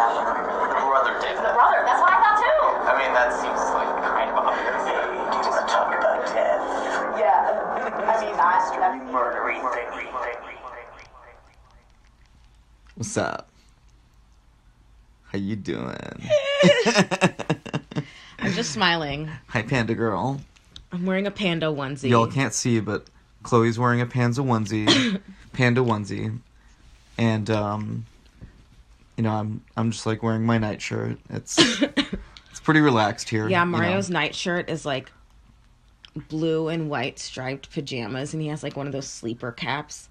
brother did. The brother. That's what I thought too. I mean, that seems like kind of obvious. Hey, do you want to talk about death? Yeah. I mean, that's Murdery thing. What's up? How you doing? I'm just smiling. Hi, Panda Girl. I'm wearing a panda onesie. Y'all can't see, but Chloe's wearing a panda onesie. And, you know, I'm just, like, wearing my nightshirt. It's pretty relaxed here. Yeah, Mario's nightshirt is, like, blue and white striped pajamas, and he has, like, one of those sleeper caps.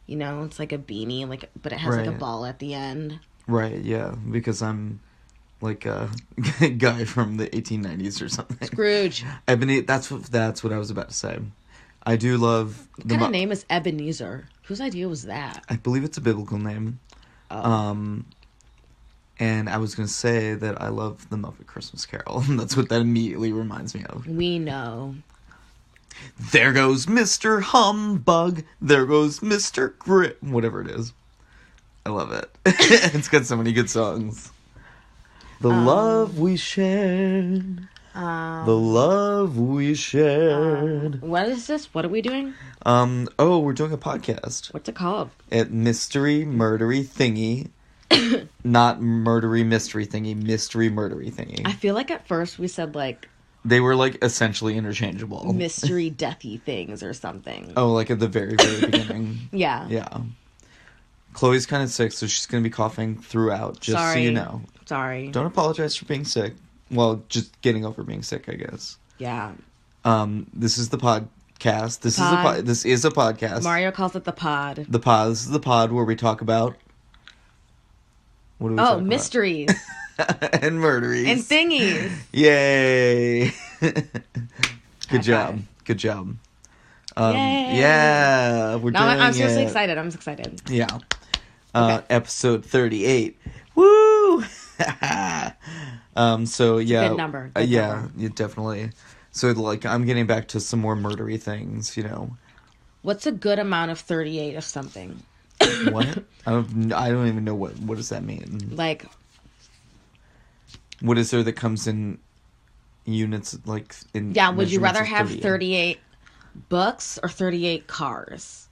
You know, it's like a beanie, like, but it has, like, a ball at the end. Right, yeah, because I'm, like, a guy from the 1890s or something. Scrooge. That's what I was about to say. I do love... What kind of name is Ebenezer? Whose idea was that? I believe it's a biblical name. Oh. And I was going to say that I love the Muppet Christmas Carol. That's what that immediately reminds me of. We know. There goes Mr. Humbug. There goes Mr. Grit. Whatever it is. I love it. It's got so many good songs. The love we shared. The love we shared. What is this? What are we doing? We're doing a podcast. What's it called? Mystery Murdery Thingy. Not Murdery Mystery Thingy. Mystery Murdery Thingy. I feel like at first we said, like... They were, like, essentially interchangeable. Mystery deathy things or something. Oh, like at the very, very beginning. Yeah. Yeah. Chloe's kind of sick, so she's going to be coughing throughout, just so you know. Sorry. Don't apologize for being sick. Well, just getting over being sick, I guess. Yeah. This is the podcast. This is a podcast. Mario calls it the pod. The pod. This is the pod where we talk about... What do we talk mysteries. about? And murderies. And thingies. Yay. Good job. Five. Good job. Yay. Yeah. We're doing I'm seriously it. excited. I'm excited. Yeah. Okay. Episode 38. Woo! So yeah. Good number. Yeah, definitely. So like I'm getting back to some more murdery things, you know. What's a good amount of 38 of something? What? I don't even know what does that mean? Like, what is there that comes in units, like in... Yeah, would you rather have 38 books or 38 cars?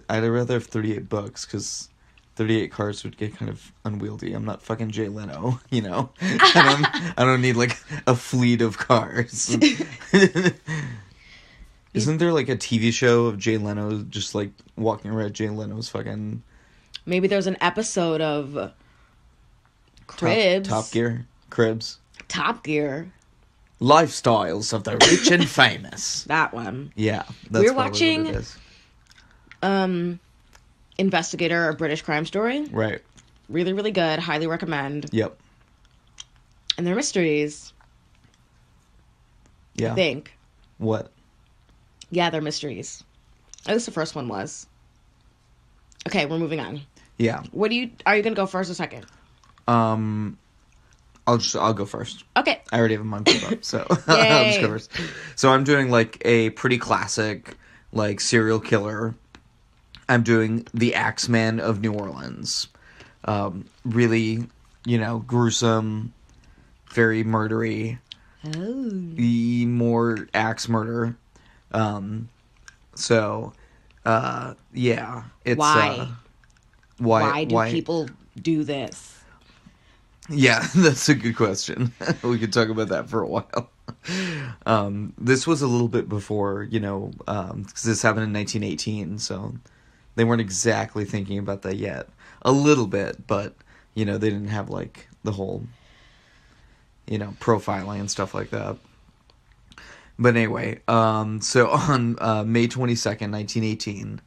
I'd rather have 38 books, because 38 cars would get kind of unwieldy. I'm not fucking Jay Leno, you know? I don't need, like, a fleet of cars. Isn't there, like, a TV show of Jay Leno just, like, walking around Jay Leno's fucking... Maybe there's an episode of Cribs. Top Gear? Cribs? Top Gear. Lifestyles of the rich and famous. That one. Yeah. That's We're watching... watching... What it is. Investigator, a British crime story. Right. Really, really good. Highly recommend. Yep. And they're mysteries. Yeah. I think. What? Yeah, they're mysteries. At least the first one was. Okay, we're moving on. Yeah. Are you gonna go first or second? I'll go first. Okay. I already have mine pulled up, so I'll just go first. So I'm doing like a pretty classic, like serial killer. I'm doing the Axeman of New Orleans. Really, you know, gruesome, very murdery. Oh. More axe murder. Yeah. It's, Why? Why do people do this? Yeah, that's a good question. We could talk about that for a while. This was a little bit before, you know, because this happened in 1918, so they weren't exactly thinking about that yet. A little bit, but, you know, they didn't have, like, the whole, you know, profiling and stuff like that. But anyway, so on May 22nd, 1918,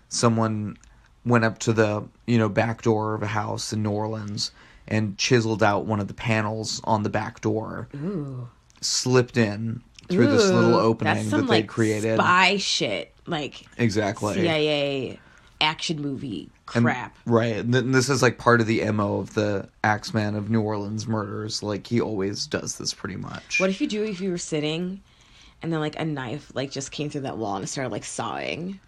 someone went up to the, you know, back door of a house in New Orleans and chiseled out one of the panels on the back door. Ooh. Slipped in through this little opening that they'd created. Spy shit. Like, exactly. CIA action movie crap. Right. And this is like part of the MO of the Axeman of New Orleans murders. Like, he always does this pretty much. What if you were sitting and then, like, a knife, like, just came through that wall and started, like, sawing?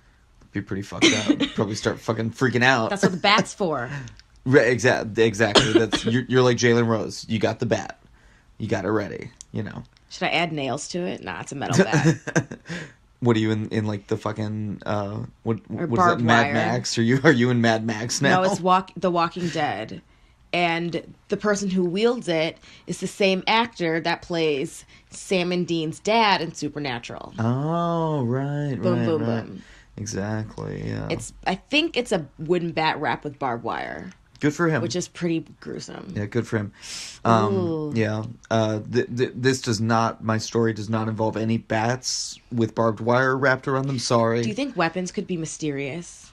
Be pretty fucked up. Probably start fucking freaking out. That's what the bat's for. Exactly. That's you're like Jalen Rose. You got the bat. You got it ready. You know. Should I add nails to it? Nah, it's a metal bat. What are you in like the fucking what is that, barbed Mad wire. Max? Are you in Mad Max now? No, it's The Walking Dead. And the person who wields it is the same actor that plays Sam and Dean's dad in Supernatural. Oh, right. Boom, boom, right. boom. Exactly, yeah. I think it's a wooden bat wrapped with barbed wire. Good for him. Which is pretty gruesome. Yeah, good for him. Ooh. Yeah. This does not, my story does not involve any bats with barbed wire wrapped around them. Sorry. Do you think weapons could be mysterious?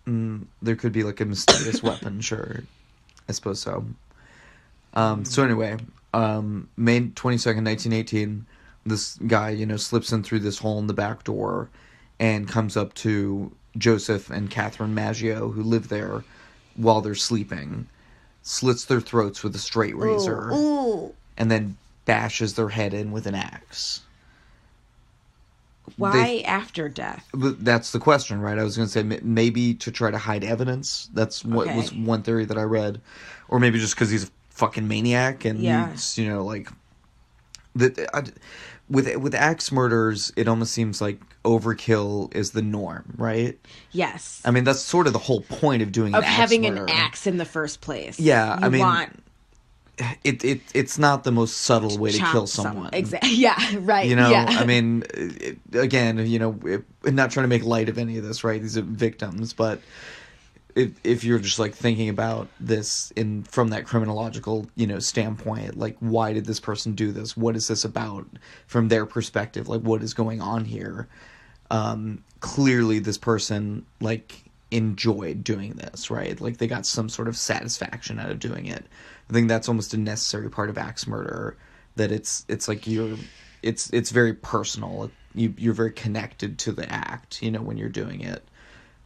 There could be like a mysterious weapon, sure. I suppose so. So anyway, May 22nd, 1918, this guy, slips in through this hole in the back door and comes up to Joseph and Catherine Maggio, who live there, while they're sleeping, slits their throats with a straight razor, Ooh. and then bashes their head in with an axe. Why after death? That's the question, right? I was going to say maybe to try to hide evidence. That's what was one theory that I read. Or maybe just because he's a fucking maniac and he's, like... With axe murders, it almost seems like overkill is the norm, right? Yes. I mean, that's sort of the whole point of doing an axe having murder. an axe in the first place. Yeah, I mean... It's not the most subtle way to kill someone. Exactly. Yeah, right. I mean, again, not trying to make light of any of this, right? These are victims, but if you're just like thinking about this from that criminological, standpoint, like why did this person do this? What is this about from their perspective? Like what is going on here? Clearly this person like enjoyed doing this, right? Like they got some sort of satisfaction out of doing it. I think that's almost a necessary part of axe murder, that it's like it's very personal. You're very connected to the act, when you're doing it.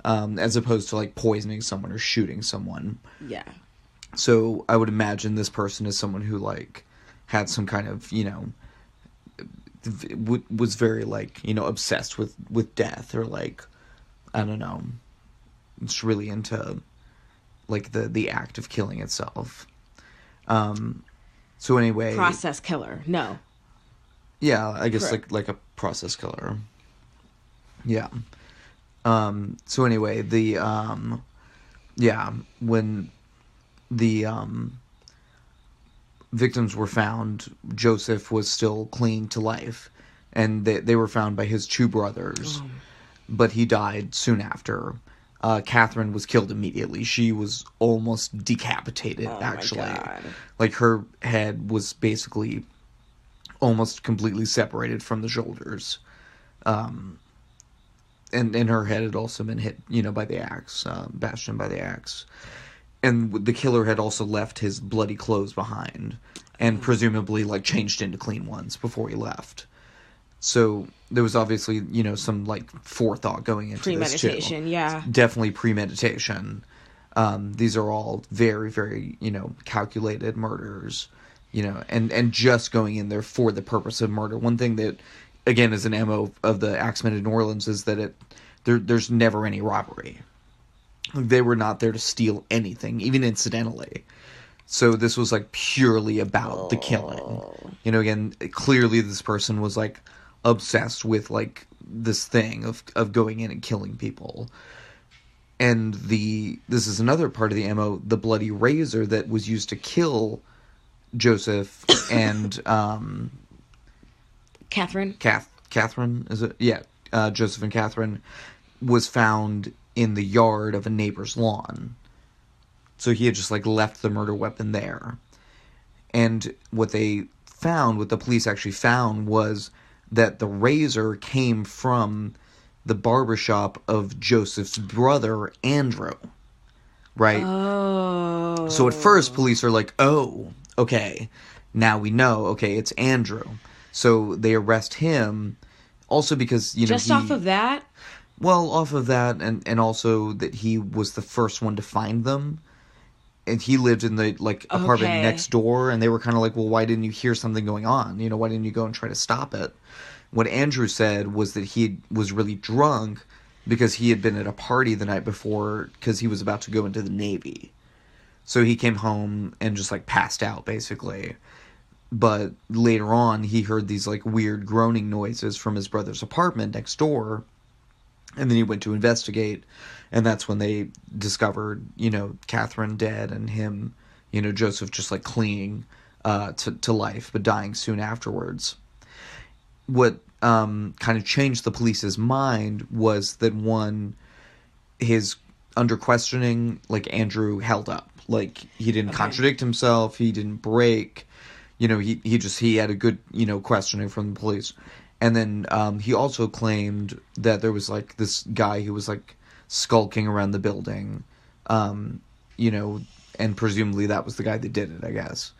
As opposed to like poisoning someone or shooting someone. Yeah. So I would imagine this person is someone who like had some kind of, was very like, obsessed with death, or like, I don't know, it's really into like the act of killing itself. So anyway, process killer. No. Yeah, I guess Correct. like a process killer. Yeah. So anyway, when the victims were found, Joseph was still clinging to life, and they were found by his two brothers, but he died soon after. Catherine was killed immediately. She was almost decapitated, actually. My God. Like her head was basically almost completely separated from the shoulders. And her head had also been hit, by the axe, bashed in by the axe. And the killer had also left his bloody clothes behind, and presumably, like, changed into clean ones before he left. So there was obviously, some, like, forethought going into this, too. Premeditation, yeah. Definitely premeditation. These are all very, very, calculated murders, and just going in there for the purpose of murder. One thing that, again, is an MO of the Axeman of New Orleans is that there's never any robbery. They were not there to steal anything, even incidentally. So this was like purely about the killing. Again, clearly this person was like obsessed with like this thing of going in and killing people. And this is another part of the MO, the bloody razor that was used to kill Joseph and Catherine? Catherine, is it? Yeah. Joseph and Catherine was found in the yard of a neighbor's lawn. So he had just like left the murder weapon there. And what the police actually found was that the razor came from the barbershop of Joseph's brother, Andrew. Right? Oh. So at first police are like, oh, okay, now we know, okay, it's Andrew. So they arrest him also because, just off of that? Well, off of that, and also that he was the first one to find them. And he lived in the, like, apartment next door, and they were kind of like, well, why didn't you hear something going on? Why didn't you go and try to stop it? What Andrew said was that he was really drunk because he had been at a party the night before because he was about to go into the Navy. So he came home and just, like, passed out, basically. But later on, he heard these, like, weird groaning noises from his brother's apartment next door. And then he went to investigate. And that's when they discovered, you know, Catherine dead and him, you know, Joseph just, like, clinging to life, but dying soon afterwards. What kind of changed the police's mind was that, one, his under questioning, like, Andrew held up. Like, he didn't contradict himself, he didn't break, you know, he had a good, you know, questioning from the police. And then he also claimed that there was, like, this guy who was, like, skulking around the building, you know, and presumably that was the guy that did it, I guess.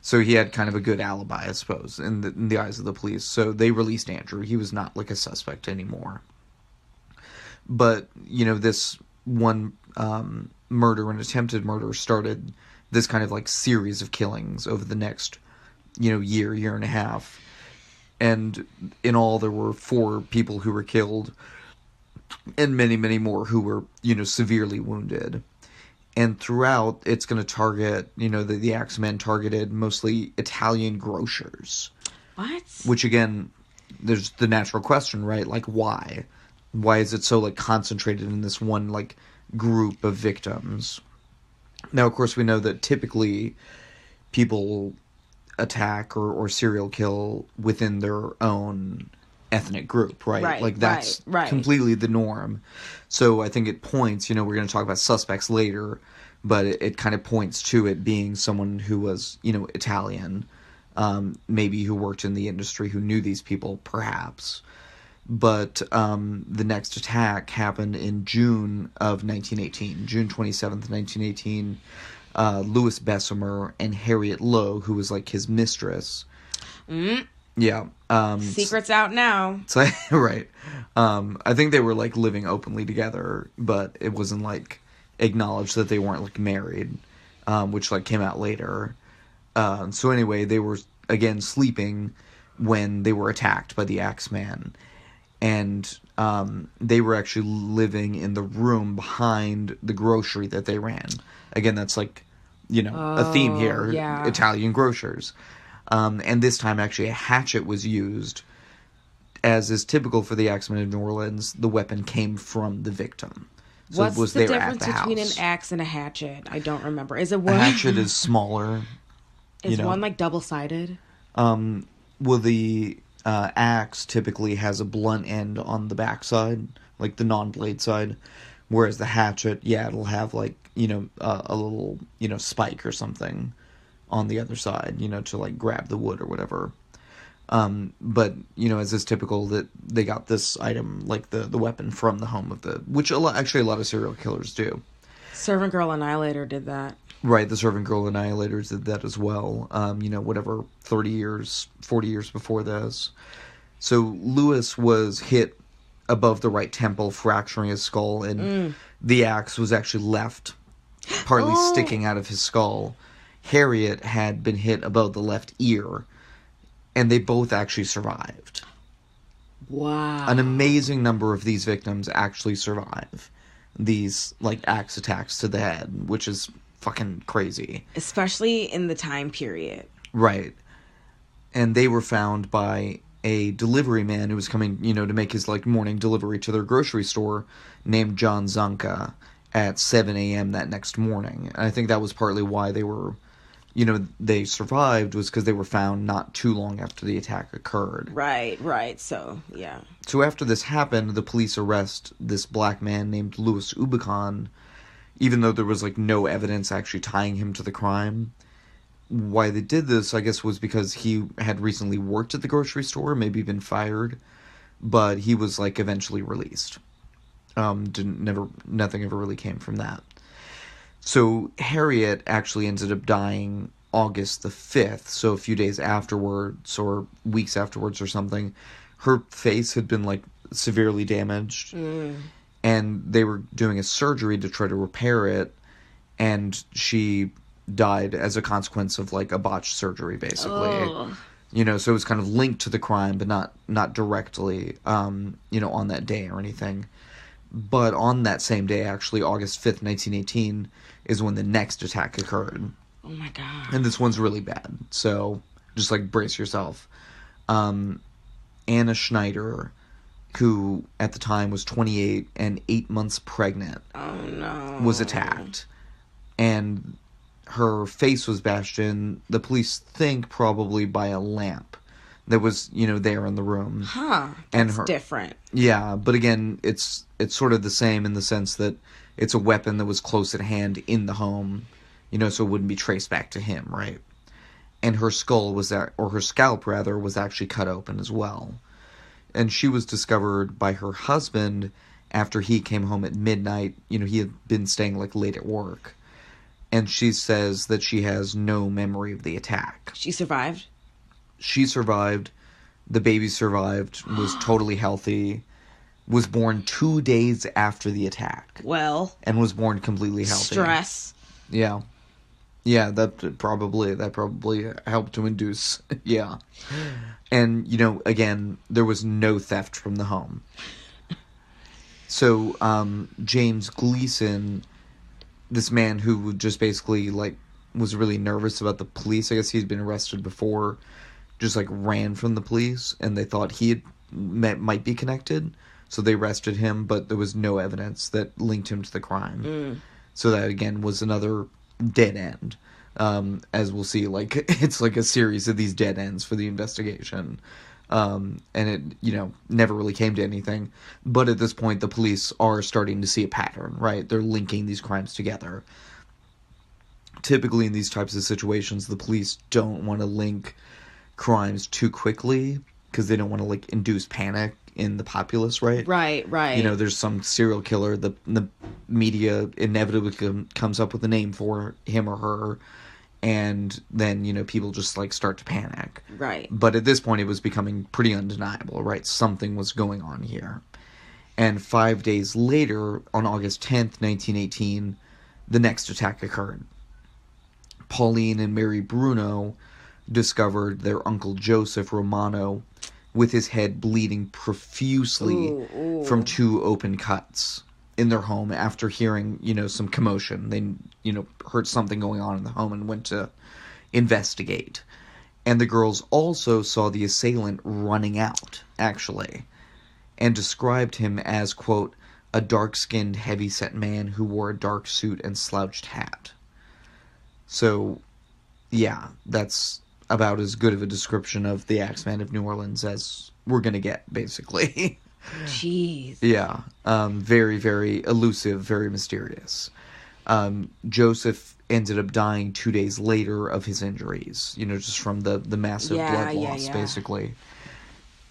So he had kind of a good alibi, I suppose, in the eyes of the police. So they released Andrew. He was not, like, a suspect anymore. But, you know, this one murder, an attempted murder, started this kind of, like, series of killings over the next, you know, year and a half. And in all, there were 4 people who were killed, and many, many more who were, you know, severely wounded. And throughout, it's going to target, you know, the Axemen targeted mostly Italian grocers. What? Which, again, there's the natural question, right? Like, why? Why is it so, like, concentrated in this one, like, group of victims? Now, of course, we know that typically people attack or serial kill within their own ethnic group, right? Right, like, that's right. completely the norm. So I think it points, you know, we're going to talk about suspects later, but it kind of points to it being someone who was, you know, Italian, maybe who worked in the industry, who knew these people, perhaps. But the next attack happened in June of 1918, June 27th, 1918. Louis Bessemer and Harriet Lowe, who was, like, his mistress. Yeah. Secret's out now. So, right. I think they were, like, living openly together, but it wasn't, like, acknowledged that they weren't, like, married, which, like, came out later. So anyway, they were, again, sleeping when they were attacked by the Axeman. And they were actually living in the room behind the grocery that they ran. Again, that's, like, you know, a theme here. Yeah. Italian grocers. And this time, actually, a hatchet was used. As is typical for the Axeman of New Orleans, the weapon came from the victim. So What's it was the there difference at the between house. an axe and a hatchet? I don't remember. Is it A one? hatchet is smaller. Is one, like, double-sided? Well, the axe typically has a blunt end on the backside, like the non-blade side, whereas the hatchet, yeah, it'll have, like, you know, a little, you know, spike or something on the other side, you know, to, like, grab the wood or whatever. But, you know, as is typical, that they got this item, like the weapon, from the home of the, which actually a lot of serial killers do. Servant Girl Annihilator did that. Right, the Servant Girl Annihilators did that as well, you know, whatever, 30 years, 40 years before this. So Lewis was hit above the right temple, fracturing his skull, and the axe was actually left, partly sticking out of his skull. Harriet had been hit above the left ear, and they both actually survived. Wow. An amazing number of these victims actually survive these, like, axe attacks to the head, which is fucking crazy. Especially in the time period. Right. And they were found by a delivery man who was coming, you know, to make his, like, morning delivery to their grocery store, named John Zanka, at 7 a.m. that next morning. And I think that was partly why they were, you know, they survived, was because they were found not too long after the attack occurred. Right. So, yeah. So after this happened, the police arrest this black man named Louis Ubicon, even though there was, like, no evidence actually tying him to the crime. Why they did this, I guess, was because he had recently worked at the grocery store, maybe been fired, but he was, like, eventually released. Nothing ever really came from that. So Harriet actually ended up dying August the 5th, so a few days afterwards, or weeks afterwards or something. Her face had been, like, severely damaged, and they were doing a surgery to try to repair it, and she died as a consequence of, like, a botched surgery, basically. Oh. You know, so it was kind of linked to the crime, but not directly, you know, on that day or anything. But on that same day, actually, August 5th, 1918, is when the next attack occurred. Oh my god. And this one's really bad. So, just, like, brace yourself. Anna Schneider, who at the time was 28 and 8 months pregnant, Oh no. was attacked. And her face was bashed in, the police think, probably by a lamp that was, there in the room. Huh. And That's her- different. Yeah, but again, it's sort of the same in the sense that it's a weapon that was close at hand in the home, so it wouldn't be traced back to him, right? And her skull or her scalp rather, was actually cut open as well. And she was discovered by her husband after he came home at midnight. He had been staying, like, late at work. And she says that she has no memory of the attack. She survived? She survived. The baby survived, was totally healthy, was born 2 days after the attack. Well. And was born completely healthy. Stress. Yeah. Yeah, that probably helped to induce. Yeah. And, again, there was no theft from the home. So, James Gleason, this man who just basically, like, was really nervous about the police. I guess he'd been arrested before, just, like, ran from the police, and they thought he might be connected. So they arrested him, but there was no evidence that linked him to the crime. So that, again, was another dead end. As we'll see, like, it's like a series of these dead ends for the investigation. And it, never really came to anything. But at this point, the police are starting to see a pattern, right? They're linking these crimes together. Typically in these types of situations, the police don't want to link crimes too quickly because they don't want to, like, induce panic in the populace, right? Right. There's some serial killer, the media inevitably comes up with a name for him or her, and then, people just, like, start to panic. Right. But at this point, it was becoming pretty undeniable, right? Something was going on here. And 5 days later, on August 10th, 1918, the next attack occurred. Pauline and Mary Bruno discovered their uncle Joseph Romano with his head bleeding profusely from 2 open cuts in their home after hearing, some commotion. They, heard something going on in the home and went to investigate. And the girls also saw the assailant running out, actually, and described him as, quote, a dark-skinned, heavy-set man who wore a dark suit and slouched hat. So, yeah, that's about as good of a description of the Axeman of New Orleans as we're gonna get, basically. Jeez. Yeah. Very, very elusive, very mysterious. Joseph ended up dying 2 days later of his injuries, just from the massive blood loss, basically.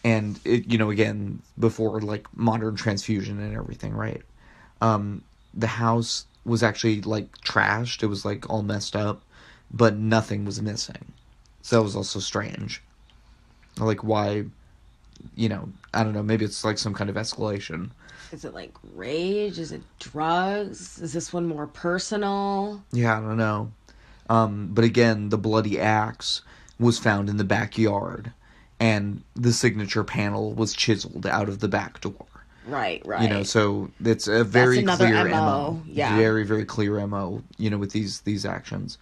And, it, again, before, like, modern transfusion and everything, right? The house was actually, like, trashed. It was, like, all messed up, but nothing was missing. So that was also strange. Like, why, I don't know, maybe it's, like, some kind of escalation. Is it, like, rage? Is it drugs? Is this one more personal? Yeah, I don't know. But again, the bloody axe was found in the backyard, and the signature panel was chiseled out of the back door. Right. So it's a very another clear MO. MO. Yeah. Very, very clear MO, with these actions.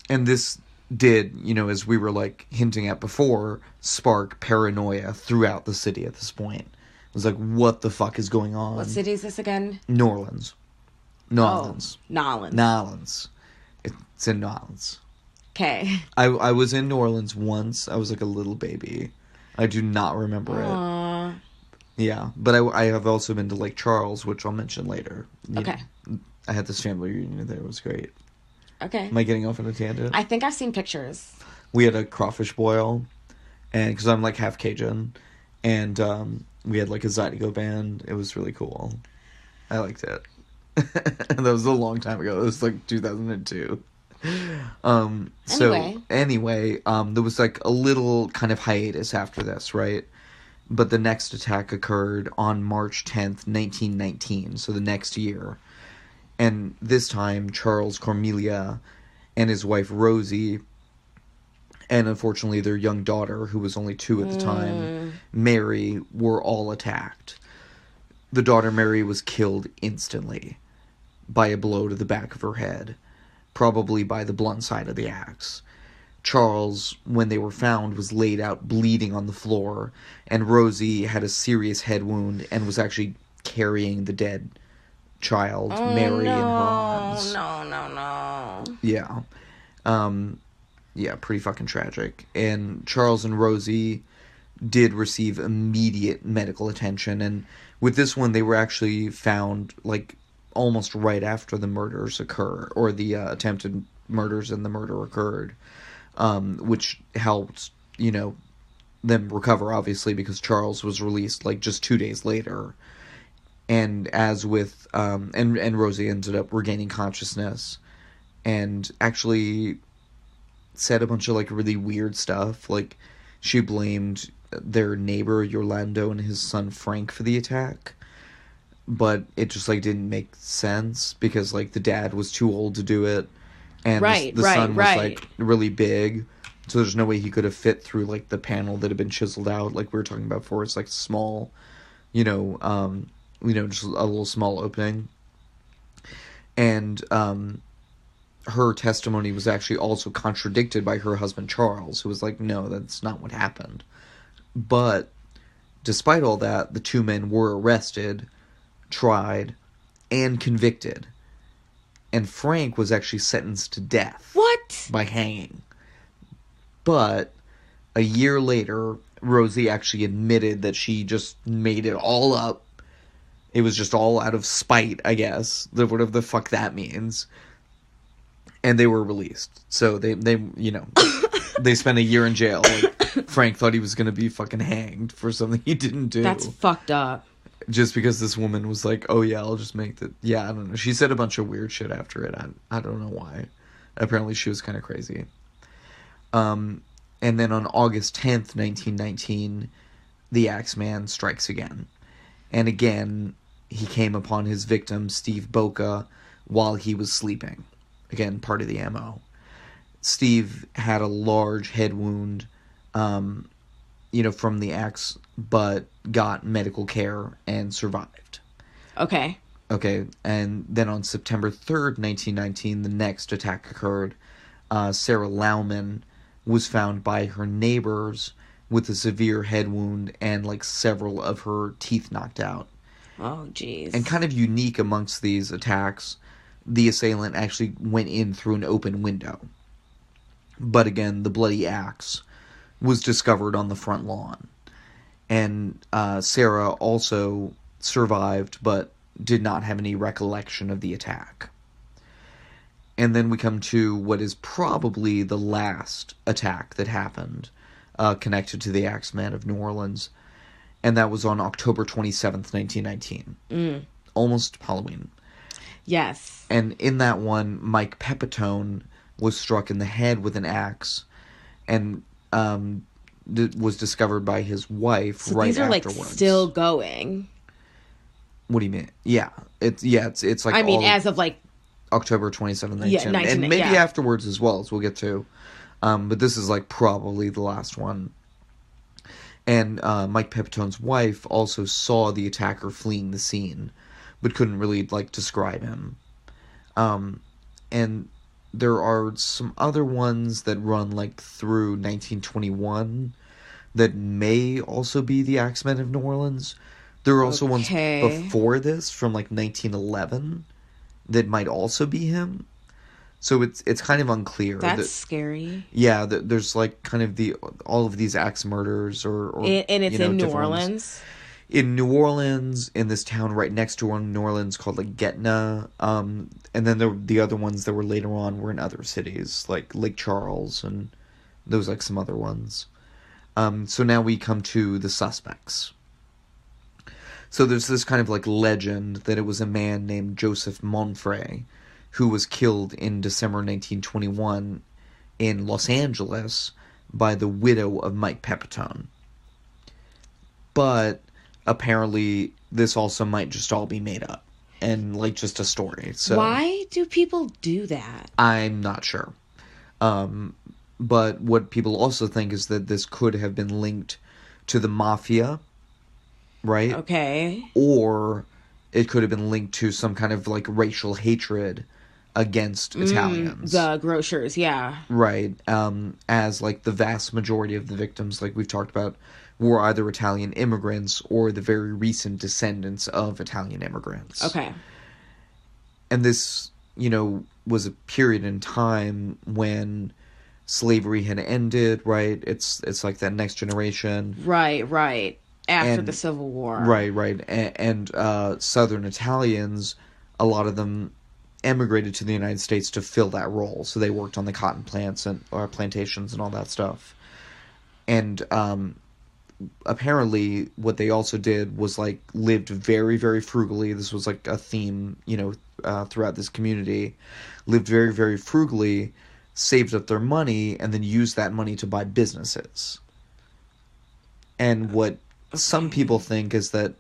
And this did, as we were, like, hinting at before, spark paranoia throughout the city at this point. It was like, what the fuck is going on? What city is this again? New Orleans. Nolans. Nolans. It's in Nolans. Okay. I was in New Orleans once. I was, like, a little baby. I do not remember it. Yeah, but I have also been to Lake Charles, which I'll mention later. Okay. I had this family reunion there. It was great. Okay. Am I getting off on a tangent? I think I've seen pictures. We had a crawfish boil, and because I'm, like, half Cajun, and we had, like, a Zydeco band. It was really cool. I liked it. That was a long time ago. It was, like, 2002. Anyway, there was, like, a little kind of hiatus after this, right? But the next attack occurred on March 10th, 1919, so the next year. And this time, Charles Cormelia and his wife Rosie, and unfortunately their young daughter, who was only 2 at the time, Mary, were all attacked. the daughter Mary was killed instantly by a blow to the back of her head, probably by the blunt side of the axe. Charles, when they were found, was laid out bleeding on the floor, and Rosie had a serious head wound and was actually carrying the dead child, Mary, in her arms. No. Yeah. Yeah, pretty fucking tragic. And Charles and Rosie did receive immediate medical attention, and with this one, they were actually found, like, almost right after the murders occur, or the attempted murders and the murder occurred, which helped, them recover, obviously, because Charles was released, like, just 2 days later. And as with, and Rosie ended up regaining consciousness, and actually said a bunch of, like, really weird stuff. Like, she blamed their neighbor, Orlando, and his son, Frank, for the attack. But it just, like, didn't make sense, because, like, the dad was too old to do it, and the son was, like, really big, so there's no way he could have fit through, like, the panel that had been chiseled out, like we were talking about before. It's, like, small, just a little small opening. And, her testimony was actually also contradicted by her husband, Charles, who was like, no, that's not what happened. But, despite all that, the two men were arrested, tried, and convicted. And Frank was actually sentenced to death. What? By hanging. But, a year later, Rosie actually admitted that she just made it all up. It was just all out of spite, I guess. Whatever the fuck that means. And they were released. So they they spent a year in jail. Like, Frank thought he was going to be fucking hanged for something he didn't do. That's fucked up. Just because this woman was like, oh yeah, I'll just make the... Yeah, I don't know. She said a bunch of weird shit after it. I don't know why. Apparently she was kind of crazy. And then on August 10th, 1919, the Axeman strikes again. And again, he came upon his victim, Steve Boca, while he was sleeping. Again, part of the MO. Steve had a large head wound, from the axe, but got medical care and survived. Okay. And then on September 3rd, 1919, the next attack occurred. Sarah Lauman was found by her neighbors with a severe head wound and, like, several of her teeth knocked out. Oh, jeez. And kind of unique amongst these attacks, the assailant actually went in through an open window. But again, the bloody axe was discovered on the front lawn. And Sarah also survived, but did not have any recollection of the attack. And then we come to what is probably the last attack that happened, connected to the Axeman of New Orleans. And that was on October 27th, 1919. Almost Halloween. Yes. And in that one, Mike Pepitone was struck in the head with an axe, and was discovered by his wife so right these are afterwards. Like still going. What do you mean? Yeah, it's like. I mean, as of like October 27th, 19, and maybe afterwards as well, as we'll get to. But this is like probably the last one. And Mike Pepitone's wife also saw the attacker fleeing the scene, but couldn't really, like, describe him. And there are some other ones that run, like, through 1921 that may also be the Axemen of New Orleans. There are also ones before this, from, like, 1911, that might also be him. So it's kind of unclear. That's scary. Yeah, there's, like, kind of all of these axe murders and it's in New Orleans? Ones. In New Orleans, in this town right next to New Orleans called, like, Gretna. And then the other ones that were later on were in other cities, like Lake Charles, and there was, like, some other ones. So now we come to the suspects. So there's this kind of, like, legend that it was a man named Joseph Monfray who was killed in December 1921 in Los Angeles by the widow of Mike Pepitone. But apparently this also might just all be made up and, like, just a story. So why do people do that? I'm not sure. But what people also think is that this could have been linked to the mafia right? Okay. Or it could have been linked to some kind of, like, racial hatred against Italians. The grocers, yeah. Right. As, like, the vast majority of the victims, like we've talked about, were either Italian immigrants or the very recent descendants of Italian immigrants. Okay. And this, you know, was a period in time when slavery had ended, right? It's like that next generation. Right. After And- the Civil War. Right. And Southern Italians, a lot of them emigrated to the United States to fill that role. So they worked on the cotton plants or plantations and all that stuff. And apparently what they also did was, like, lived very, very frugally. This was, like, a theme, you know, throughout this community. Lived very, very frugally, saved up their money, and then used that money to buy businesses. And what some people think is that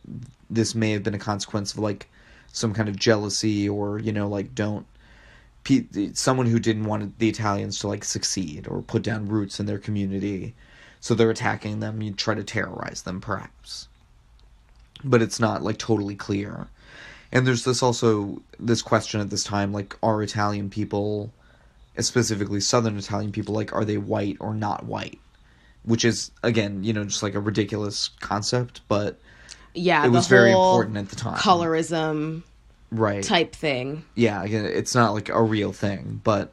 this may have been a consequence of, like, some kind of jealousy or, you know, like, someone who didn't want the Italians to, like, succeed or put down roots in their community. So they're attacking them. You try to terrorize them, perhaps. But it's not, like, totally clear. And there's this question at this time, like, are Italian people, specifically Southern Italian people, like, are they white or not white? Which is, again, you know, just, like, a ridiculous concept, but Yeah, it was very important at the time. Colorism Right. type thing. Yeah, again, it's not, like, a real thing, but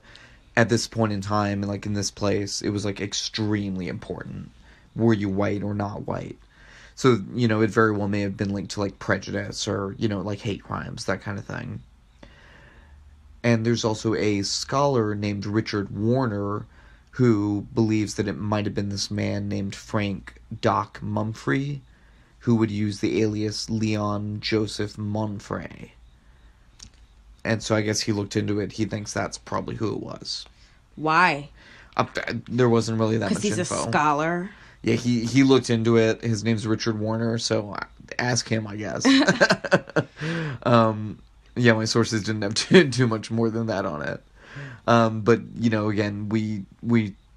at this point in time, and, like, in this place, it was, like, extremely important. Were you white or not white? So, you know, it very well may have been linked to, like, prejudice or, you know, like, hate crimes, that kind of thing. And there's also a scholar named Richard Warner who believes that it might have been this man named Frank Doc Mumfrey who would use the alias Leon Joseph Monfrey. And so I guess he looked into it. He thinks that's probably who it was. Why? There wasn't really that much Because info. he's a scholar. Yeah, he looked into it. His name's Richard Warner, so ask him, I guess. Yeah, my sources didn't have too much more than that on it. But, you know, again, we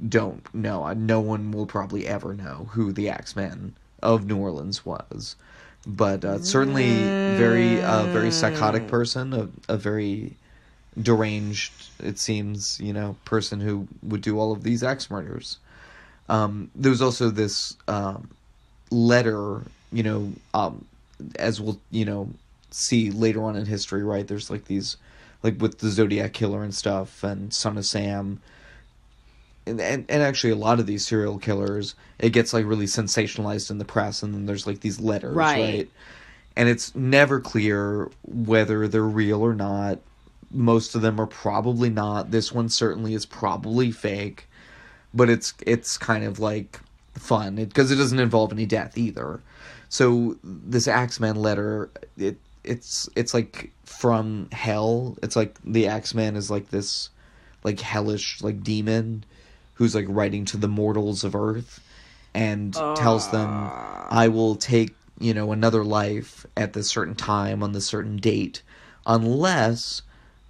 don't know. No one will probably ever know who the Axeman of New Orleans was. But certainly very psychotic person, a very deranged, it seems, you know, person who would do all of these axe murders. There was also this letter, you know, as we'll, you know, see later on in history, right? There's, like, these, like, with the Zodiac Killer and stuff, and Son of Sam, and actually a lot of these serial killers, it gets, like, really sensationalized in the press, and then there's, like, these letters, right? And it's never clear whether they're real or not. Most of them are probably not. This one certainly is probably fake. But it's kind of, like, fun, because it doesn't involve any death either. So this Axeman letter, it's like from hell. It's like the Axeman is like this, like, hellish, like, demon who's, like, writing to the mortals of Earth and tells them, I will take, you know, another life at this certain time on this certain date unless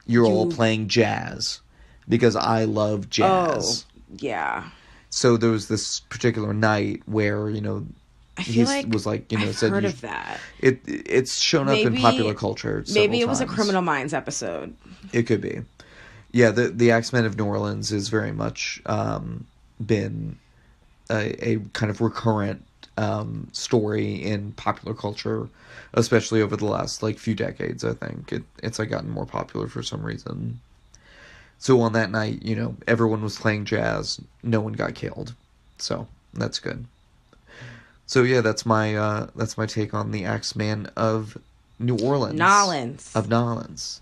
you're all playing jazz, because I love jazz. Yeah. So there was this particular night where, you know, he was like, you know, I've said heard of that. It's shown up in popular culture. Maybe it was a times. Criminal Minds episode. It could be. Yeah, the Axeman of New Orleans is very much been a kind of recurrent story in popular culture, especially over the last, like, few decades. I think it's like gotten more popular for some reason. So on that night, you know, everyone was playing jazz. No one got killed. So that's good. So yeah, that's my take on the Axeman of New Orleans. Of Nolans.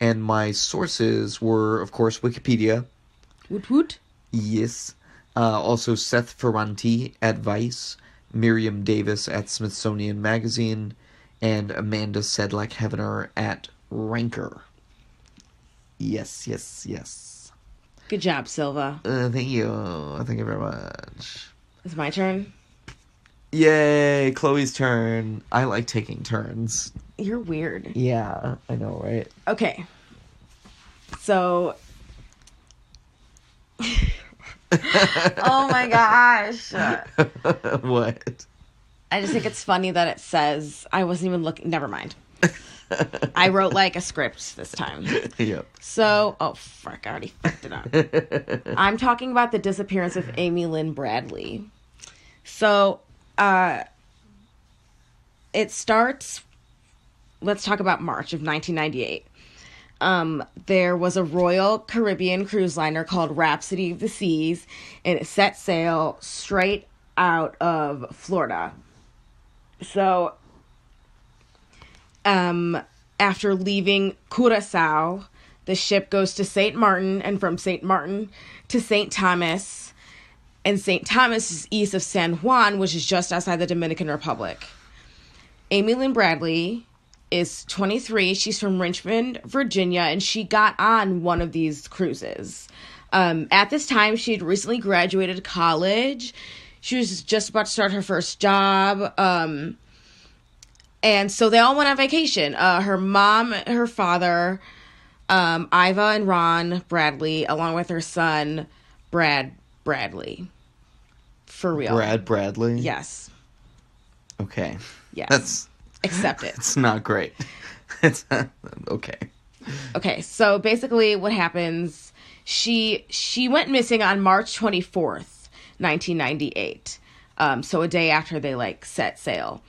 And my sources were, of course, Wikipedia. Woot woot. Yes. Also Seth Ferranti at Vice, Miriam Davis at Smithsonian Magazine, and Amanda Sedlak-Heavener at Ranker. Yes. Good job, Silva. Thank you. Thank you very much. It's my turn. Yay, Chloe's turn. I like taking turns. You're weird. Yeah, I know, right? Okay. So... oh my gosh. What? I just think it's funny that it says, I wasn't even looking, never mind. I wrote like a script this time. Yep. So, oh, frick, I already fucked it up. I'm talking about the disappearance of Amy Lynn Bradley. So, it starts, let's talk about March of 1998. There was a Royal Caribbean cruise liner called Rhapsody of the Seas, and it set sail straight out of Florida. So, after leaving Curacao, the ship goes to St. Martin, and from St. Martin to St. Thomas, and St. Thomas is east of San Juan, which is just outside the Dominican Republic. Amy Lynn Bradley is 23. She's from Richmond, Virginia, and she got on one of these cruises. At this time, she had recently graduated college. She was just about to start her first job. And so they all went on vacation. Her mom, her father, Iva and Ron Bradley, along with her son, Brad Bradley. For real. Brad Bradley? Yes. Okay. Yes. Accept it. It's not great. It's okay. Okay, so basically what happens, she went missing on March 24th, 1998. So a day after they, like, set sail.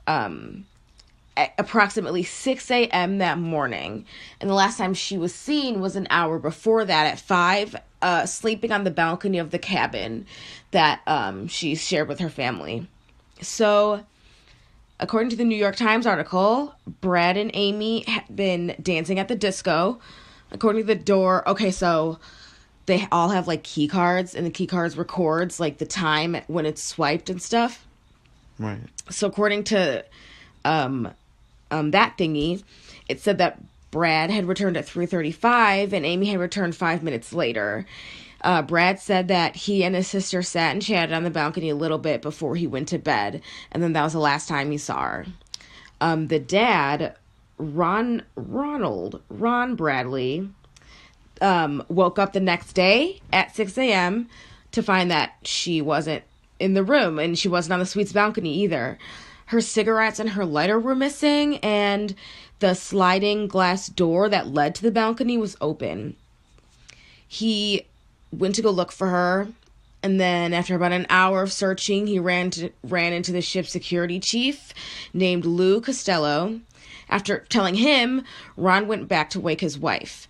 At approximately 6 a.m. that morning. And the last time she was seen was an hour before that at 5, sleeping on the balcony of the cabin that she shared with her family. So, according to the New York Times article, Brad and Amy had been dancing at the disco. According to the door, okay, so they all have, like, key cards, and the key cards records, like, the time when it's swiped and stuff. Right. So, according to that thingy, it said that Brad had returned at 3:35 and Amy had returned 5 minutes later. Brad said that he and his sister sat and chatted on the balcony a little bit before he went to bed, and then that was the last time he saw her. The dad, Ron Bradley, woke up the next day at 6 a.m. to find that she wasn't in the room, and she wasn't on the suite's balcony either. Her cigarettes and her lighter were missing, and the sliding glass door that led to the balcony was open. He went to go look for her, and then after about an hour of searching, he ran into the ship's security chief named Lou Costello. After telling him, Ron went back to wake his wife.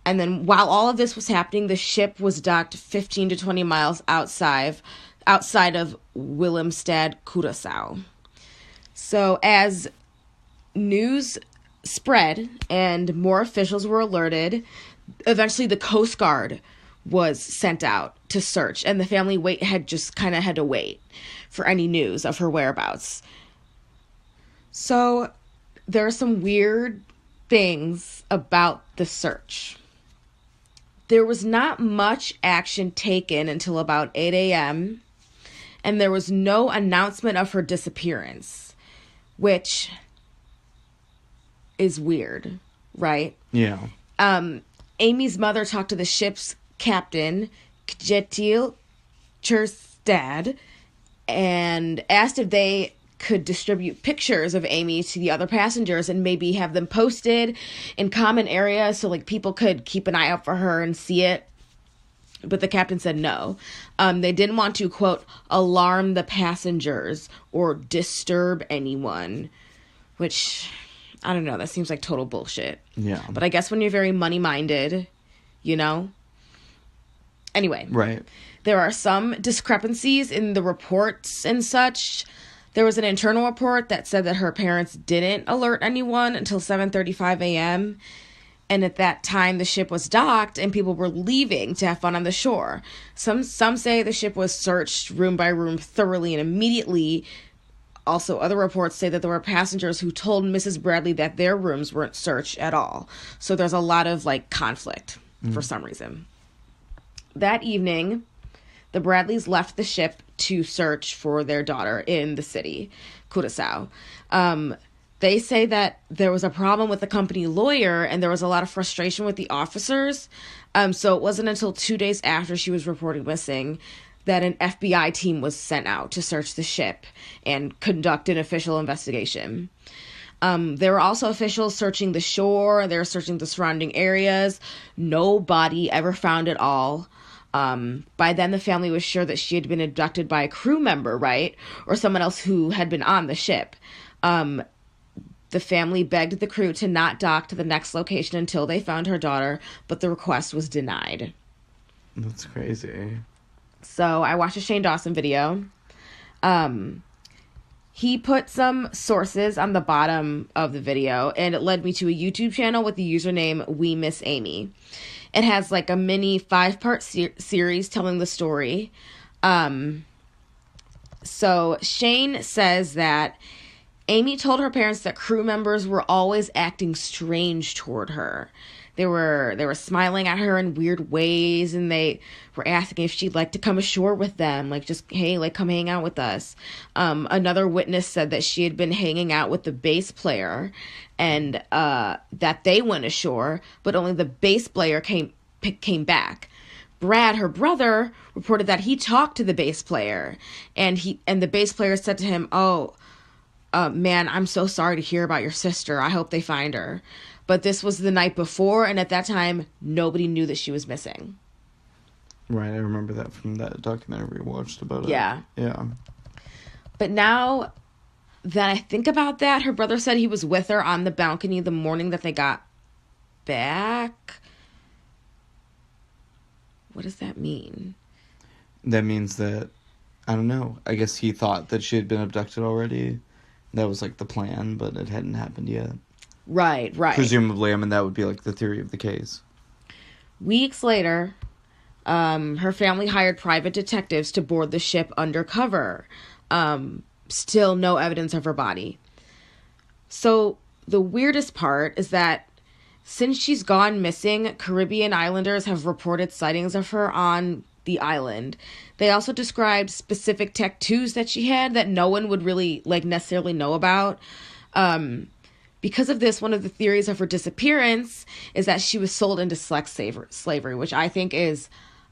And then while all of this was happening, the ship was docked 15 to 20 miles outside of Willemstad, Curacao. So as news spread and more officials were alerted, eventually the Coast Guard was sent out to search, and the family had to wait for any news of her whereabouts. So there are some weird things about the search. There was not much action taken until about 8 a.m., and there was no announcement of her disappearance, which is weird, right? Yeah. Amy's mother talked to the ship's captain, Kjetil Kjærstad, and asked if they could distribute pictures of Amy to the other passengers and maybe have them posted in common areas so, like, people could keep an eye out for her and see it. But the captain said no. They didn't want to, quote, alarm the passengers or disturb anyone, which, I don't know, that seems like total bullshit. Yeah. But I guess when you're very money-minded, you know? Anyway. Right. There are some discrepancies in the reports and such. There was an internal report that said that her parents didn't alert anyone until 7:35 a.m., and at that time, the ship was docked and people were leaving to have fun on the shore. Some say the ship was searched room by room thoroughly and immediately. Also, other reports say that there were passengers who told Mrs. Bradley that their rooms weren't searched at all. So there's a lot of, like, conflict for some reason. That evening, the Bradleys left the ship to search for their daughter in the city, Curacao. They say that there was a problem with the company lawyer and there was a lot of frustration with the officers. So it wasn't until 2 days after she was reported missing that an FBI team was sent out to search the ship and conduct an official investigation. There were also officials searching the shore. They were searching the surrounding areas. No body ever found at all. By then, the family was sure that she had been abducted by a crew member, right? Or someone else who had been on the ship. The family begged the crew to not dock to the next location until they found her daughter, but the request was denied. That's crazy. So I watched a Shane Dawson video. He put some sources on the bottom of the video, and it led me to a YouTube channel with the username We Miss Amy. It has like a mini 5-part series telling the story. So Shane says that Amy told her parents that crew members were always acting strange toward her. They were smiling at her in weird ways, and they were asking if she'd like to come ashore with them, like, just, hey, like, come hang out with us. Another witness said that she had been hanging out with the bass player, and that they went ashore, but only the bass player came back. Brad, her brother, reported that he talked to the bass player, and the bass player said to him, man, I'm so sorry to hear about your sister. I hope they find her. But this was the night before, and at that time, nobody knew that she was missing. Right, I remember that from that documentary we watched about it. Yeah. Yeah. But now that I think about that, her brother said he was with her on the balcony the morning that they got back. What does that mean? That means that, I don't know, I guess he thought that she had been abducted already. That was, like, the plan, but it hadn't happened yet. Right. Presumably, I mean, that would be, like, the theory of the case. Weeks later, her family hired private detectives to board the ship undercover. Still no evidence of her body. So the weirdest part is that since she's gone missing, Caribbean islanders have reported sightings of her on the island. They also described specific tattoos that she had that no one would really, like, necessarily know about. Because of this, one of the theories of her disappearance is that she was sold into sex slavery, which I think is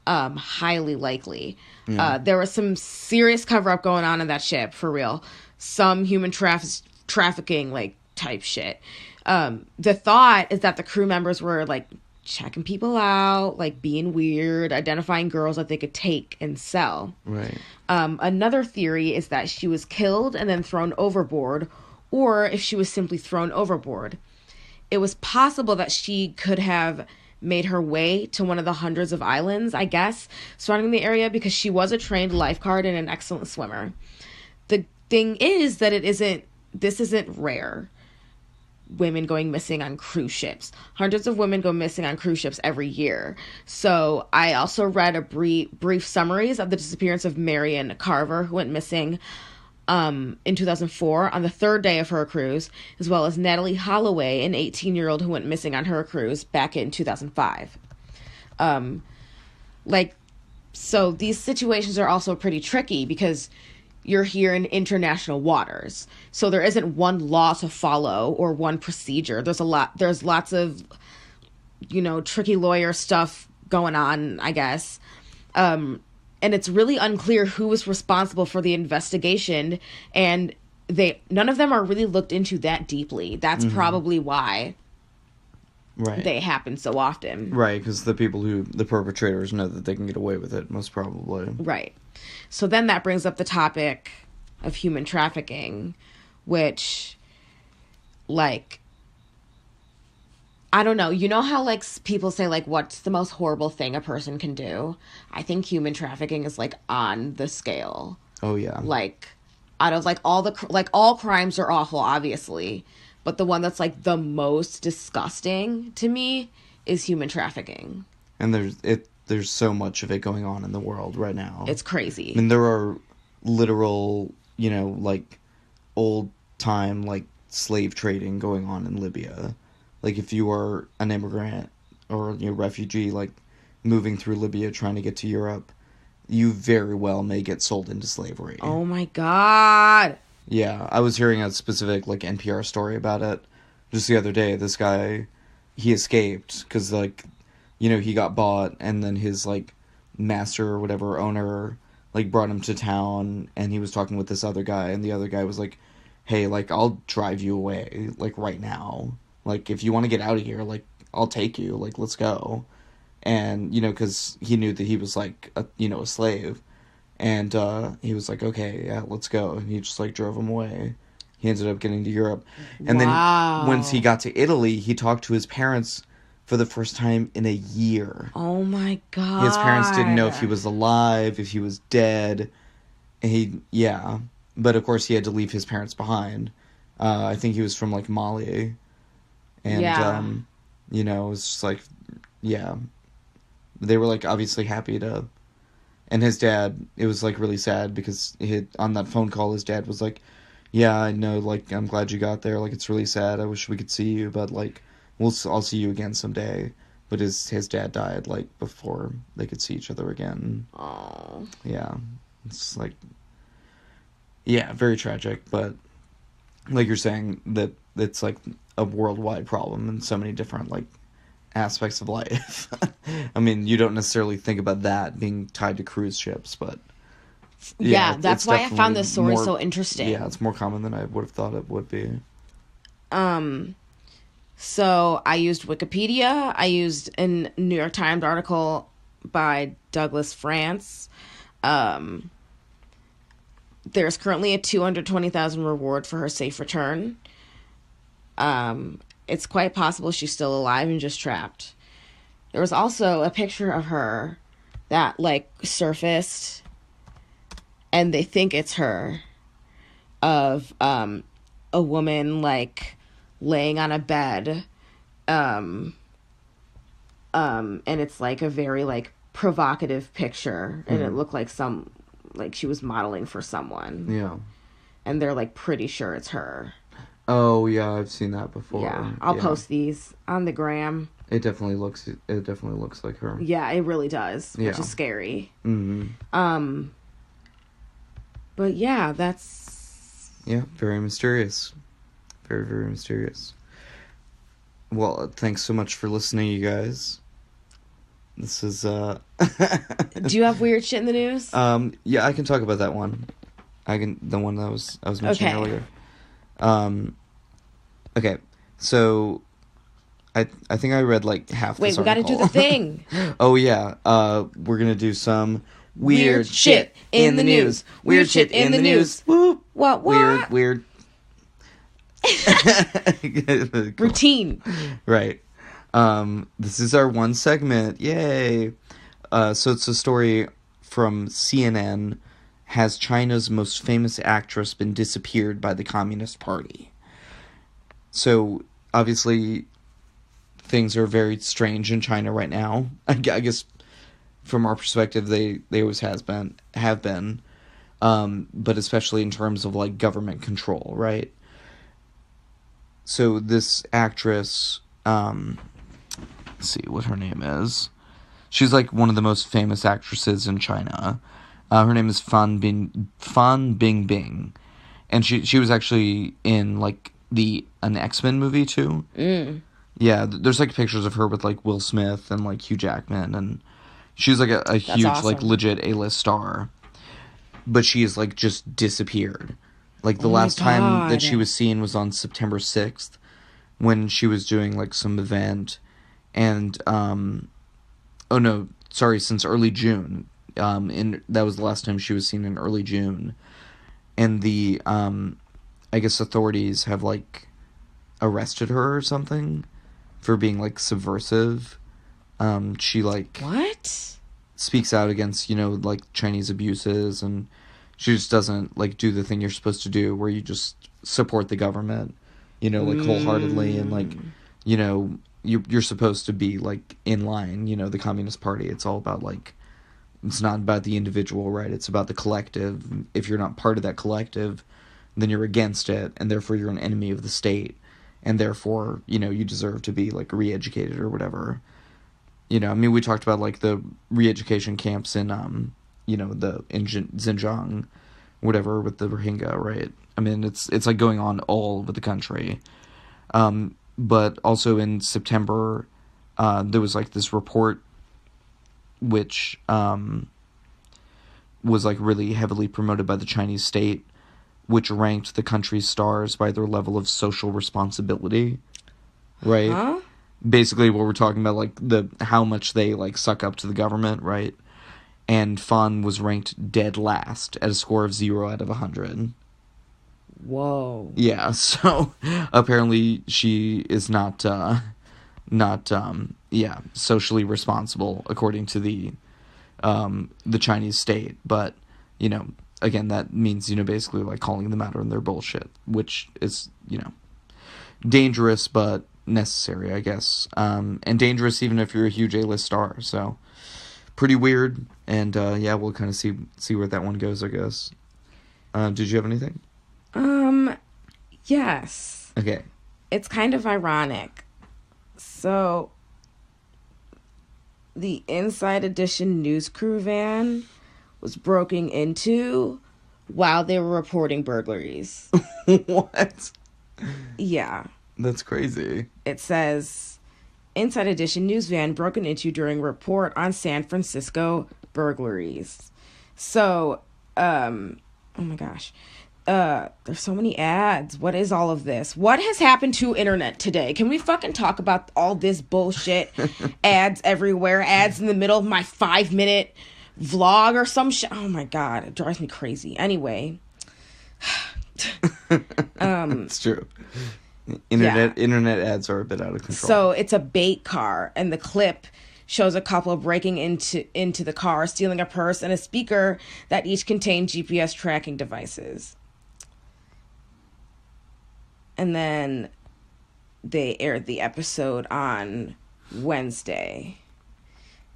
highly likely. Yeah. There was some serious cover-up going on in that ship, for real. Some human trafficking, like, type shit. The thought is that the crew members were, like, checking people out, like, being weird, identifying girls that they could take and sell. Right. Another theory is that she was killed and then thrown overboard, or if she was simply thrown overboard. It was possible that she could have made her way to one of the hundreds of islands, I guess, surrounding the area, because she was a trained lifeguard and an excellent swimmer. The thing is that this isn't rare. Women going missing on cruise ships. Hundreds of women go missing on cruise ships every year. So I also read a brief summaries of the disappearance of Marion Carver, who went missing in 2004 on the third day of her cruise, as well as Natalie Holloway, an 18-year-old who went missing on her cruise back in 2005. So these situations are also pretty tricky because you're here in international waters. So there isn't one law to follow or one procedure. There's lots of, tricky lawyer stuff going on, I guess. And it's really unclear who was responsible for the investigation, and none of them are really looked into that deeply. That's probably why they happen so often. Right, because the perpetrators know that they can get away with it, most probably. Right. So then that brings up the topic of human trafficking, which, like, I don't know. You know how, like, people say, like, what's the most horrible thing a person can do? I think human trafficking is, like, on the scale. Oh, yeah. Like, out of, like, all crimes are awful, obviously. But the one that's, like, the most disgusting to me is human trafficking. And there's so much of it going on in the world right now. It's crazy. I mean, there are literal, like, old-time, like, slave trading going on in Libya. Like, if you are an immigrant or a refugee, like, moving through Libya trying to get to Europe, you very well may get sold into slavery. Oh, my God. Yeah, I was hearing a specific, like, NPR story about it just the other day. This guy, he escaped because, like, he got bought, and then his, like, master or whatever, owner, like, brought him to town, and he was talking with this other guy, and the other guy was like, hey, like, I'll drive you away, like, right now. Like, if you want to get out of here, like, I'll take you, like, let's go. And, you know, because he knew that he was, like, a slave. And he was like, okay, yeah, let's go. And he just, like, drove him away. He ended up getting to Europe. And then once he got to Italy, he talked to his parents for the first time in a year. Oh, my God. His parents didn't know if he was alive, if he was dead. Yeah. But, of course, he had to leave his parents behind. I think he was from, like, Mali. And, you know, it was just, like, yeah. They were, like, obviously happy to... And his dad, it was, like, really sad because on that phone call, his dad was like, yeah, I know, like, I'm glad you got there. Like, it's really sad. I wish we could see you, but, like, I'll see you again someday. But his dad died, like, before they could see each other again. Oh. Yeah. It's, like... Yeah, very tragic, but... Like you're saying, that it's, like, a worldwide problem in so many different, like, aspects of life. I mean, you don't necessarily think about that being tied to cruise ships, but... Yeah, that's why I found definitely this story more, so interesting. Yeah, it's more common than I would have thought it would be. So I used Wikipedia. I used a New York Times article by Douglas France. There's currently a $220,000 reward for her safe return. It's quite possible she's still alive and just trapped. There was also a picture of her that, like, surfaced, and they think it's her, of a woman, like, laying on a bed, and it's, like, a very, like, provocative picture, and it looked like she was modeling for someone. Yeah. And they're, like, pretty sure it's her. Oh, yeah, I've seen that before. Yeah, I'll post these on the gram. It definitely looks like her. Yeah, it really does, which is scary. Mm-hmm. But yeah, that's... Yeah, very mysterious. Very, very mysterious. Well, thanks so much for listening, you guys. This is, Do you have weird shit in the news? Yeah, I can talk about that one. The one that I was mentioning earlier. Okay, so I think I read, like, half this article. Wait, we gotta do the thing. Oh, yeah. We're gonna do some weird shit in the news. Weird shit in the news. Whoop. What? Weird. Cool. Routine. Right. This is our one segment. Yay. So it's a story from CNN. Has China's most famous actress been disappeared by the Communist Party? So, obviously, things are very strange in China right now. I guess, from our perspective, they always have been. But especially in terms of, like, government control, right? So, this actress, let's see what her name is. She's, like, one of the most famous actresses in China. Her name is Fan Bingbing. And she was actually in, like, an X-Men movie, too. Yeah, there's, like, pictures of her with, like, Will Smith and, like, Hugh Jackman. And she's, like, a huge, awesome. like, legit A-list star. But she is, like, just disappeared. Like, the last time that she was seen was on September 6th. When she was doing, like, some event. And, oh, no, sorry, since early June. That was the last time she was seen in early June. And the, I guess authorities have, like, arrested her or something for being, like, subversive. She, like... What? Speaks out against, you know, like, Chinese abuses, and she just doesn't, like, do the thing you're supposed to do, where you just support the government, you know, like, wholeheartedly, and, like, you know, you're supposed to be, like, in line, you know, the Communist Party. It's all about, like... It's not about the individual, right? It's about the collective. If you're not part of that collective, then you're against it, and therefore you're an enemy of the state, and therefore, you know, you deserve to be, like, re-educated or whatever. You know, I mean, we talked about, like, the re-education camps in, you know, in Xinjiang, whatever, with the Rohingya, right? I mean, it's like going on all over the country. But also in September, there was, like, this report which was like really heavily promoted by the Chinese state, which ranked the country's stars by their level of social responsibility. Right? Huh? Basically what we're talking about, like how much they like suck up to the government, right? And Fawn was ranked dead last at a score of 0 out of 100. Whoa. Yeah, so apparently she is not socially responsible according to the Chinese state. But, you know, again, that means, you know, basically like calling them out on their bullshit, which is, you know, dangerous but necessary, I guess. And dangerous even if you're a huge A-list star, so pretty weird. And yeah, we'll kind of see where that one goes, I guess. Did you have anything? Yes. Okay. It's kind of ironic. So, the Inside Edition news crew van was broken into while they were reporting burglaries. What? Yeah. That's crazy. It says, Inside Edition news van broken into during report on San Francisco burglaries. So, oh my gosh. There's so many ads. What is all of this? What has happened to internet today? Can we fucking talk about all this bullshit? Ads everywhere. Ads in the middle of my 5-minute vlog or some shit. Oh my god, it drives me crazy. Anyway. It's true. Internet ads are a bit out of control. So it's a bait car, and the clip shows a couple breaking into the car, stealing a purse and a speaker that each contain GPS tracking devices. And then they aired the episode on Wednesday.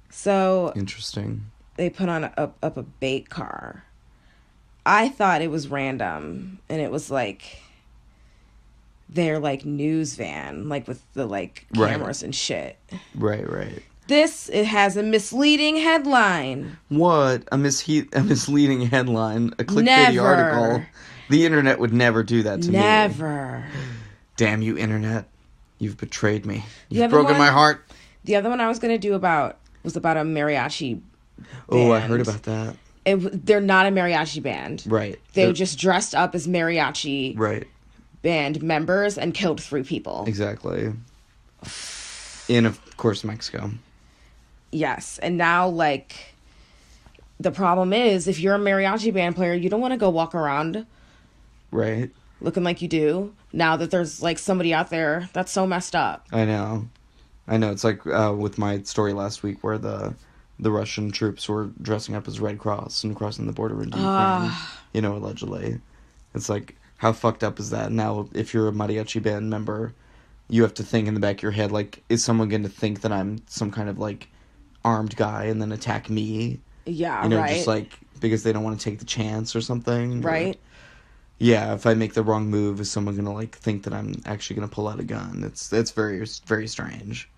So interesting. They put on up a bait car. I thought it was random, and it was like their like news van, like with the like cameras and shit. Right. It has a misleading headline. What? A misleading headline, a clickbaity article. The internet would never do that to me. Never. Damn you, internet. You've betrayed me. The You've broken my heart. The other one I was going to do was about a mariachi band. Oh, I heard about that. They're not a mariachi band. Right. They just dressed up as mariachi band members and killed 3 people. Exactly. In, of course, Mexico. Yes. And now, like, the problem is, if you're a mariachi band player, you don't want to go walk around looking like you do. Now that there's, like, somebody out there, that's so messed up. I know. It's like with my story last week where the Russian troops were dressing up as Red Cross and crossing the border into Ukraine, you know, allegedly. It's like, how fucked up is that? Now, if you're a mariachi band member, you have to think in the back of your head, like, is someone going to think that I'm some kind of, like, armed guy and then attack me? Yeah, you know, just, like, because they don't want to take the chance or something? Right. Or, yeah, if I make the wrong move, is someone going to, like, think that I'm actually going to pull out a gun? It's very, very strange.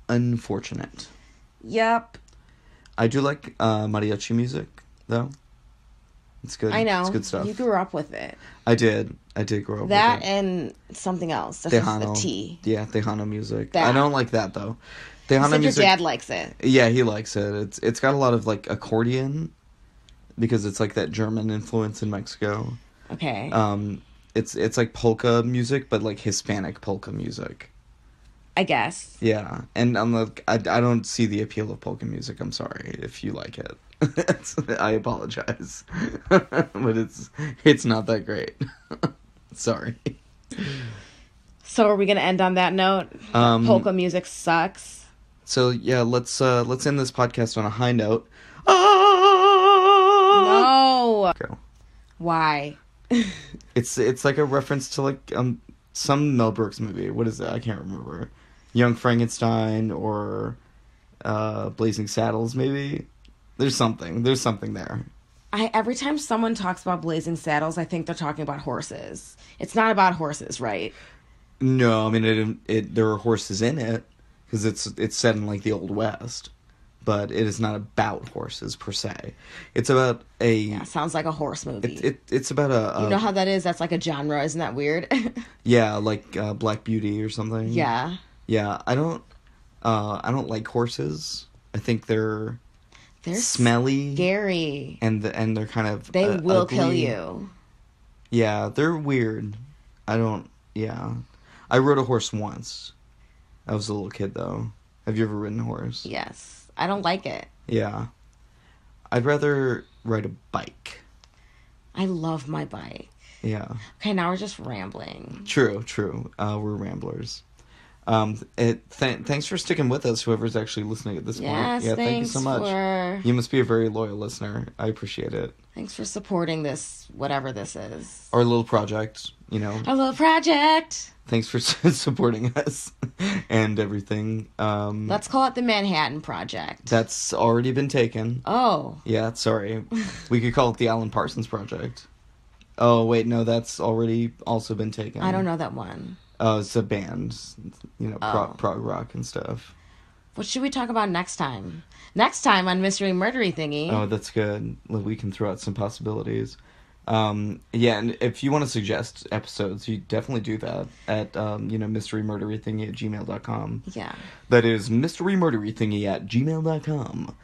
Unfortunate. Yep. I do like mariachi music, though. It's good. I know. It's good stuff. You grew up with it. I did grow up that with it. And something else. Tejano. The T. Yeah, Tejano music. That. I don't like that, though. Tejano music. Your dad likes it. Yeah, he likes it. It's got a lot of, like, accordion, because it's, like, that German influence in Mexico. Okay. It's like polka music, but, like, Hispanic polka music. I guess. Yeah, and I'm like, I don't see the appeal of polka music. I'm sorry if you like it. I apologize, but it's not that great. Sorry. So are we gonna end on that note? Polka music sucks. So yeah, let's end this podcast on a high note. No. Go. Why? It's like a reference to like some Mel Brooks movie. What is it? I can't remember. Young Frankenstein or Blazing Saddles, maybe. There's something there. Every time someone talks about Blazing Saddles, I think they're talking about horses. It's not about horses, right? No, I mean there are horses in it because it's set in like the Old West, but it is not about horses per se. It's about sounds like a horse movie. It's about a you know how that is? That's like a genre. Isn't that weird? Yeah, like Black Beauty or something. Yeah. Yeah, I don't like horses. I think they're They're smelly, scary. and they're kind of They will ugly. kill you. Yeah, they're weird. Yeah. I rode a horse once. I was a little kid, though. Have you ever ridden a horse? Yes. I don't like it. Yeah. I'd rather ride a bike. I love my bike. Yeah. Okay, now we're just rambling. True. We're ramblers. Thanks for sticking with us, whoever's actually listening at this point. Yeah, thank you so much. You must be a very loyal listener. I appreciate it. Thanks for supporting this, whatever this is. Our little project, you know. Our little project. Thanks for supporting us and everything. Let's call it the Manhattan Project. That's already been taken. Oh. Yeah, sorry. We could call it the Alan Parsons Project. Oh, wait, no, that's already also been taken. I don't know that one. Oh, it's a band, you know, prog rock and stuff. What should we talk about next time? Next time on Mystery Murdery Thingy. Oh, that's good. We can throw out some possibilities. Yeah, and if you want to suggest episodes, you definitely do that at, mysterymurderythingy@gmail.com. Yeah. That is mysterymurderythingy@gmail.com.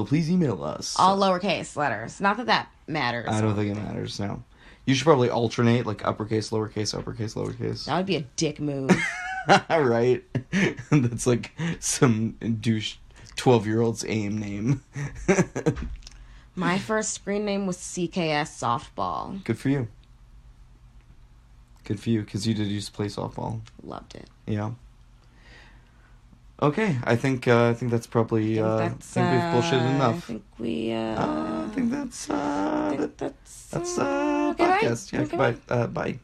Please email us. All lowercase letters. Not that matters. I don't think it matters, no. You should probably alternate, like, uppercase, lowercase, uppercase, lowercase. That would be a dick move. Right? That's like some douche 12-year-old's AIM name. My first screen name was CKS Softball. Good for you. Good for you, because you did used to play softball. Loved it. Yeah. Okay, I think that's probably. I think we've bullshitted enough. I think we. I think that's. I think that's. That's okay, podcast. bye. Yeah. Okay, Goodbye. Bye.